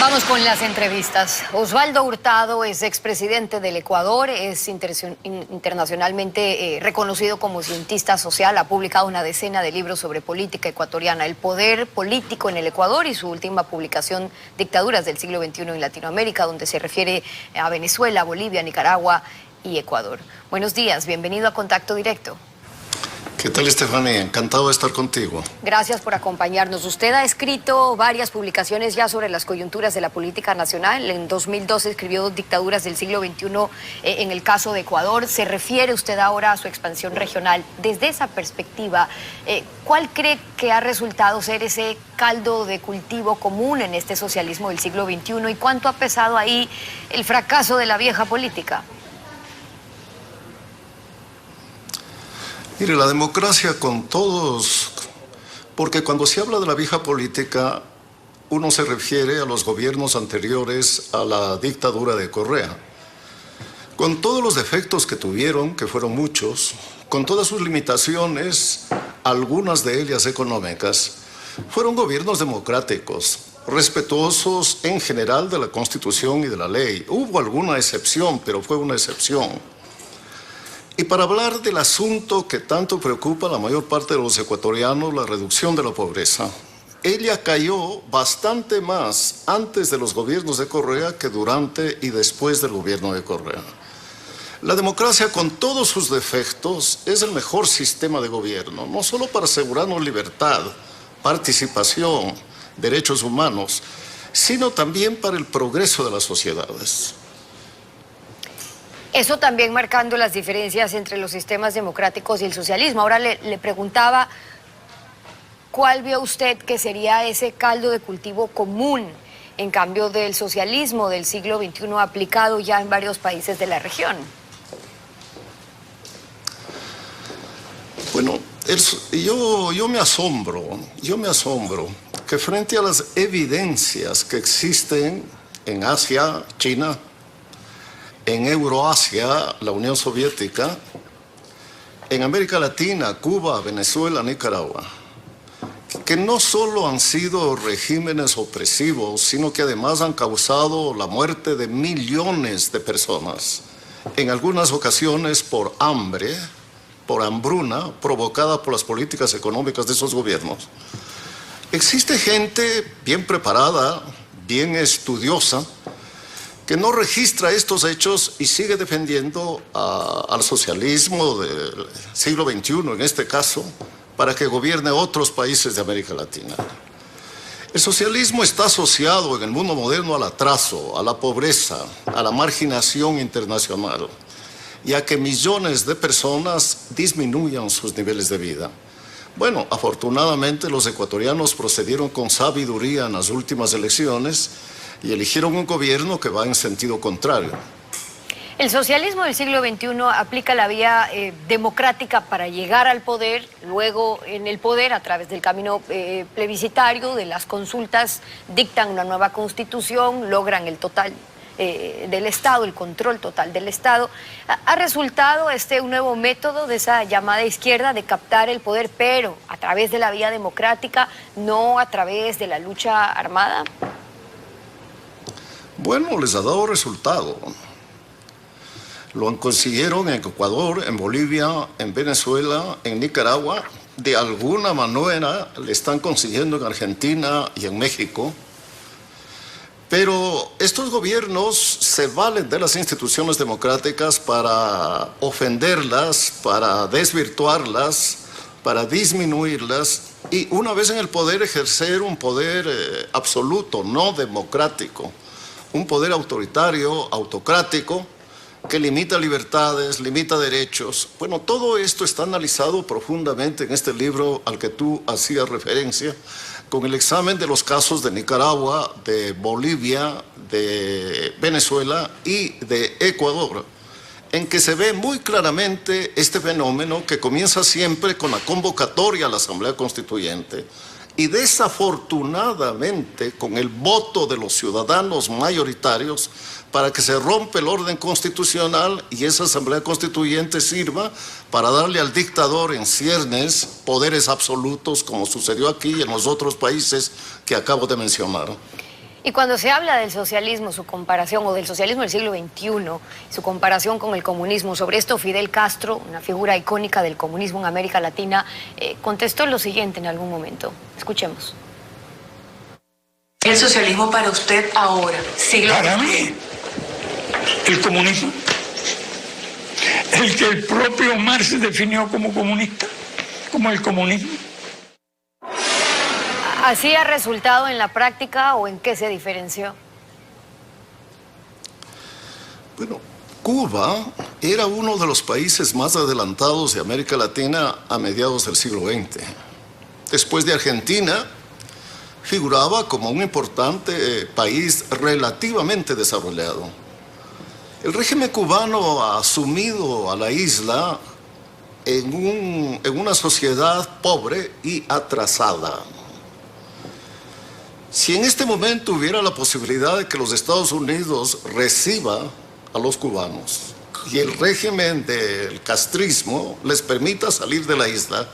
Vamos con las entrevistas. Osvaldo Hurtado es expresidente del Ecuador, es internacionalmente reconocido como cientista social, ha publicado una decena de libros sobre política ecuatoriana, el poder político en el Ecuador y su última publicación, Dictaduras del siglo XXI en Latinoamérica, donde se refiere a Venezuela, Bolivia, Nicaragua y Ecuador. Buenos días, bienvenido a Contacto Directo. ¿Qué tal, Estefanía? Encantado de estar contigo. Gracias por acompañarnos. Usted ha escrito varias publicaciones ya sobre las coyunturas de la política nacional. En 2012 escribió Dictaduras del siglo XXI en el caso de Ecuador. Se refiere usted ahora a su expansión regional. Desde esa perspectiva, ¿cuál cree que ha resultado ser ese caldo de cultivo común en este socialismo del siglo XXI? ¿Y cuánto ha pesado ahí el fracaso de la vieja política? Mire, la democracia con todos, porque cuando se habla de la vieja política, uno se refiere a los gobiernos anteriores a la dictadura de Correa. Con todos los defectos que tuvieron, que fueron muchos, con todas sus limitaciones, algunas de ellas económicas, fueron gobiernos democráticos, respetuosos en general de la Constitución y de la ley. Hubo alguna excepción, pero fue una excepción. Y para hablar del asunto que tanto preocupa a la mayor parte de los ecuatorianos, la reducción de la pobreza, ella cayó bastante más antes de los gobiernos de Correa que durante y después del gobierno de Correa. La democracia, con todos sus defectos, es el mejor sistema de gobierno, no solo para asegurarnos libertad, participación, derechos humanos, sino también para el progreso de las sociedades. Eso también marcando las diferencias entre los sistemas democráticos y el socialismo. Ahora le preguntaba, ¿cuál vio usted que sería ese caldo de cultivo común en cambio del socialismo del siglo XXI aplicado ya en varios países de la región? Bueno, yo me asombro que frente a las evidencias que existen en Asia, China, en Euroasia, la Unión Soviética, en América Latina, Cuba, Venezuela, Nicaragua, que no solo han sido regímenes opresivos, sino que además han causado la muerte de millones de personas, en algunas ocasiones por hambre, por hambruna, provocada por las políticas económicas de esos gobiernos. Existe gente bien preparada, bien estudiosa, que no registra estos hechos y sigue defendiendo al socialismo del siglo XXI, en este caso, para que gobierne otros países de América Latina. El socialismo está asociado en el mundo moderno al atraso, a la pobreza, a la marginación internacional y a que millones de personas disminuyan sus niveles de vida. Bueno, afortunadamente los ecuatorianos procedieron con sabiduría en las últimas elecciones y eligieron un gobierno que va en sentido contrario. El socialismo del siglo XXI aplica la vía democrática para llegar al poder, luego en el poder, a través del camino plebiscitario, de las consultas, dictan una nueva constitución, logran el total del Estado, el control total del Estado. Ha resultado un nuevo método de esa llamada izquierda de captar el poder, pero a través de la vía democrática, no a través de la lucha armada. Bueno, les ha dado resultado. Lo consiguieron en Ecuador, en Bolivia, en Venezuela, en Nicaragua. De alguna manera le están consiguiendo en Argentina y en México. Pero estos gobiernos se valen de las instituciones democráticas para ofenderlas, para desvirtuarlas, para disminuirlas y una vez en el poder ejercer un poder absoluto, no democrático. Un poder autoritario, autocrático, que limita libertades, limita derechos. Bueno, todo esto está analizado profundamente en este libro al que tú hacías referencia, con el examen de los casos de Nicaragua, de Bolivia, de Venezuela y de Ecuador, en que se ve muy claramente este fenómeno que comienza siempre con la convocatoria a la Asamblea Constituyente. Y desafortunadamente, con el voto de los ciudadanos mayoritarios, para que se rompa el orden constitucional y esa Asamblea Constituyente sirva para darle al dictador en ciernes poderes absolutos, como sucedió aquí y en los otros países que acabo de mencionar. Y cuando se habla del socialismo, su comparación, o del socialismo del siglo XXI, su comparación con el comunismo, sobre esto Fidel Castro, una figura icónica del comunismo en América Latina, contestó lo siguiente en algún momento. Escuchemos. ¿El socialismo para usted ahora, siglo XXI? Para mí, el comunismo, el que el propio Marx definió como comunista, como el comunismo. ¿Así ha resultado en la práctica o en qué se diferenció? Bueno, Cuba era uno de los países más adelantados de América Latina a mediados del siglo XX. Después de Argentina, figuraba como un importante país relativamente desarrollado. El régimen cubano ha asumido a la isla en una sociedad pobre y atrasada. Si en este momento hubiera la posibilidad de que los Estados Unidos reciba a los cubanos y el régimen del castrismo les permita salir de la isla,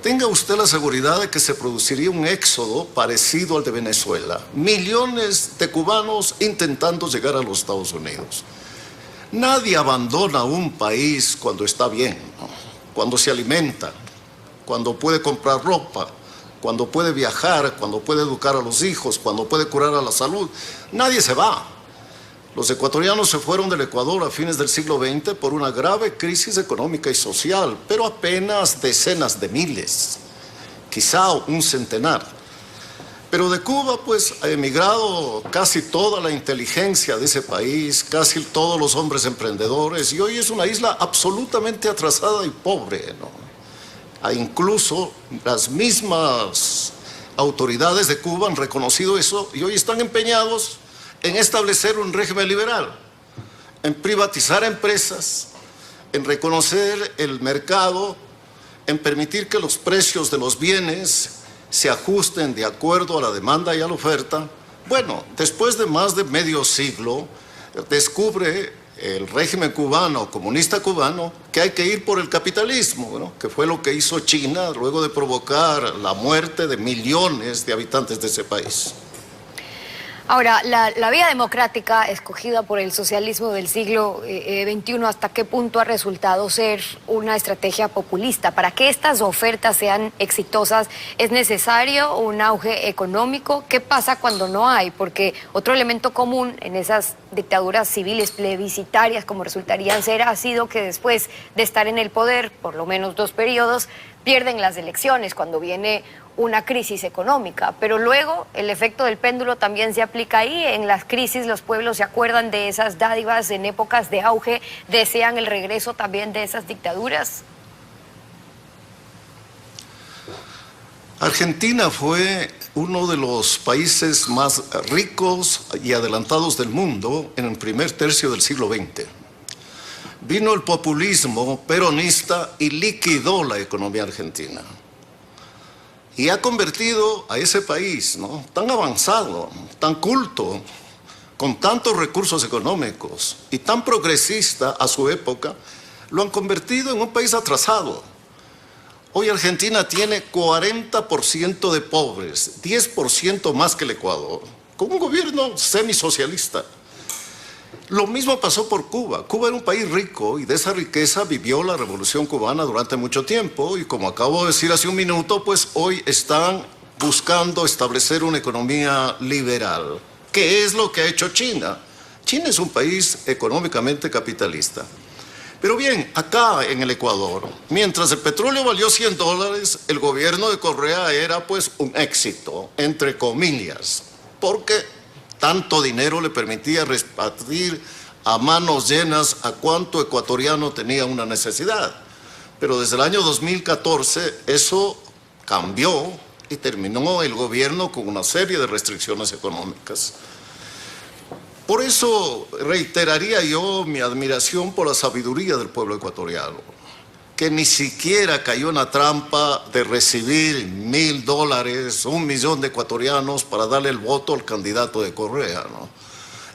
tenga usted la seguridad de que se produciría un éxodo parecido al de Venezuela. Millones de cubanos intentando llegar a los Estados Unidos. Nadie abandona un país cuando está bien, ¿no? Cuando se alimenta, cuando puede comprar ropa, cuando puede viajar, cuando puede educar a los hijos, cuando puede curar a la salud. Nadie se va. Los ecuatorianos se fueron del Ecuador a fines del siglo XX por una grave crisis económica y social, pero apenas decenas de miles, quizá un centenar. Pero de Cuba, pues, ha emigrado casi toda la inteligencia de ese país, casi todos los hombres emprendedores, y hoy es una isla absolutamente atrasada y pobre, ¿no? Incluso las mismas autoridades de Cuba han reconocido eso y hoy están empeñados en establecer un régimen liberal, en privatizar empresas, en reconocer el mercado, en permitir que los precios de los bienes se ajusten de acuerdo a la demanda y a la oferta. Bueno, después de más de medio siglo, descubre el régimen cubano, comunista cubano, que hay que ir por el capitalismo, ¿no? Que fue lo que hizo China luego de provocar la muerte de millones de habitantes de ese país. Ahora, la vía democrática escogida por el socialismo del siglo XXI, ¿hasta qué punto ha resultado ser una estrategia populista? Para que estas ofertas sean exitosas, ¿es necesario un auge económico? ¿Qué pasa cuando no hay? Porque otro elemento común en esas dictaduras civiles plebiscitarias, como resultarían ser, ha sido que después de estar en el poder, por lo menos 2 periodos, pierden las elecciones cuando viene una crisis económica, pero luego el efecto del péndulo también se aplica ahí. En las crisis los pueblos se acuerdan de esas dádivas en épocas de auge, desean el regreso también de esas dictaduras. Argentina fue uno de los países más ricos y adelantados del mundo en el primer tercio del siglo XX. Vino el populismo peronista y liquidó la economía argentina. Y ha convertido a ese país, ¿no?, tan avanzado, tan culto, con tantos recursos económicos y tan progresista a su época, lo han convertido en un país atrasado. Hoy Argentina tiene 40% de pobres, 10% más que el Ecuador, con un gobierno semisocialista. Lo mismo pasó por Cuba. Cuba era un país rico y de esa riqueza vivió la Revolución Cubana durante mucho tiempo y, como acabo de decir hace un minuto, pues hoy están buscando establecer una economía liberal. ¿Qué es lo que ha hecho China? China es un país económicamente capitalista. Pero bien, acá en el Ecuador, mientras el petróleo valió $100, el gobierno de Correa era pues un éxito, entre comillas, porque tanto dinero le permitía repartir a manos llenas a cuánto ecuatoriano tenía una necesidad. Pero desde el año 2014 eso cambió y terminó el gobierno con una serie de restricciones económicas. Por eso reiteraría yo mi admiración por la sabiduría del pueblo ecuatoriano, que ni siquiera cayó en la trampa de recibir $1.000, 1 millón de ecuatorianos para darle el voto al candidato de Correa, ¿no?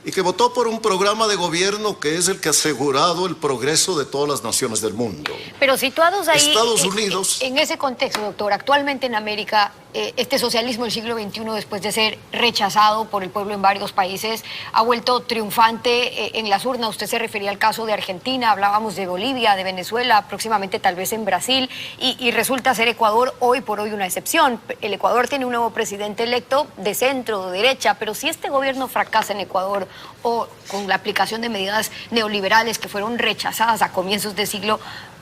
Y que votó por un programa de gobierno que es el que ha asegurado el progreso de todas las naciones del mundo. Pero situados ahí, Estados Unidos, en ese contexto, doctor, actualmente en América, este socialismo del siglo XXI, después de ser rechazado por el pueblo en varios países, ha vuelto triunfante en las urnas. Usted se refería al caso de Argentina, hablábamos de Bolivia, de Venezuela, próximamente tal vez en Brasil, y resulta ser Ecuador hoy por hoy una excepción. El Ecuador tiene un nuevo presidente electo de centro, de derecha, pero si este gobierno fracasa en Ecuador o con la aplicación de medidas neoliberales que fueron rechazadas a comienzos de siglo,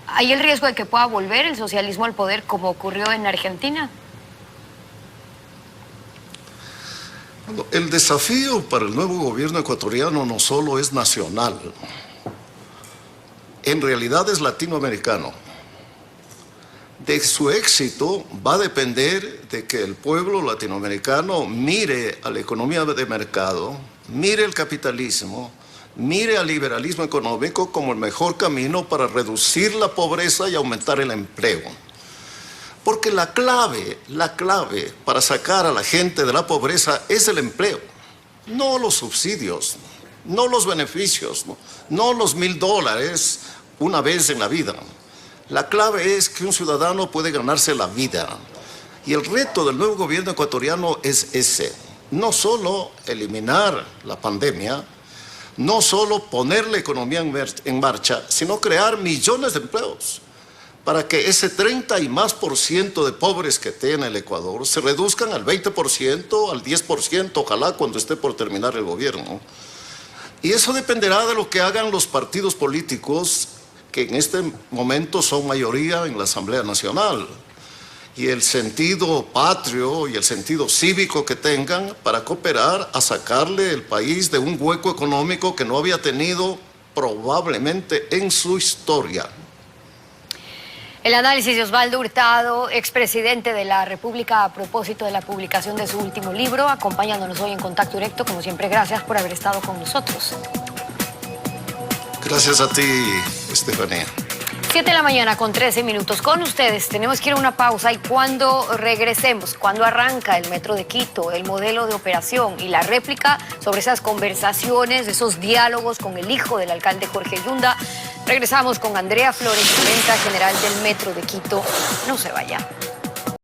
¿hay el riesgo de que pueda volver el socialismo al poder como ocurrió en Argentina? El desafío para el nuevo gobierno ecuatoriano no solo es nacional, en realidad es latinoamericano. De su éxito va a depender de que el pueblo latinoamericano mire a la economía de mercado, mire el capitalismo, mire al liberalismo económico como el mejor camino para reducir la pobreza y aumentar el empleo. Porque la clave para sacar a la gente de la pobreza es el empleo, no los subsidios, no los beneficios, no los $1000 una vez en la vida. La clave es que un ciudadano puede ganarse la vida. Y el reto del nuevo gobierno ecuatoriano es ese, no solo eliminar la pandemia, no solo poner la economía en marcha, sino crear millones de empleos, para que ese 30% y más de pobres que tiene el Ecuador se reduzcan al 20%, al 10%, ojalá cuando esté por terminar el gobierno. Y eso dependerá de lo que hagan los partidos políticos que en este momento son mayoría en la Asamblea Nacional, y el sentido patrio y el sentido cívico que tengan para cooperar a sacarle el país de un hueco económico que no había tenido probablemente en su historia. El análisis de Osvaldo Hurtado, expresidente de la República, a propósito de la publicación de su último libro, acompañándonos hoy en Contacto Directo. Como siempre, gracias por haber estado con nosotros. Gracias a ti, Estefanía. 7:13 a.m. con ustedes. Tenemos que ir a una pausa y cuando regresemos, cuando arranca el Metro de Quito, el modelo de operación y la réplica sobre esas conversaciones, esos diálogos con el hijo del alcalde Jorge Yunda, regresamos con Andrea Flores, gerenta general del Metro de Quito. No se vaya.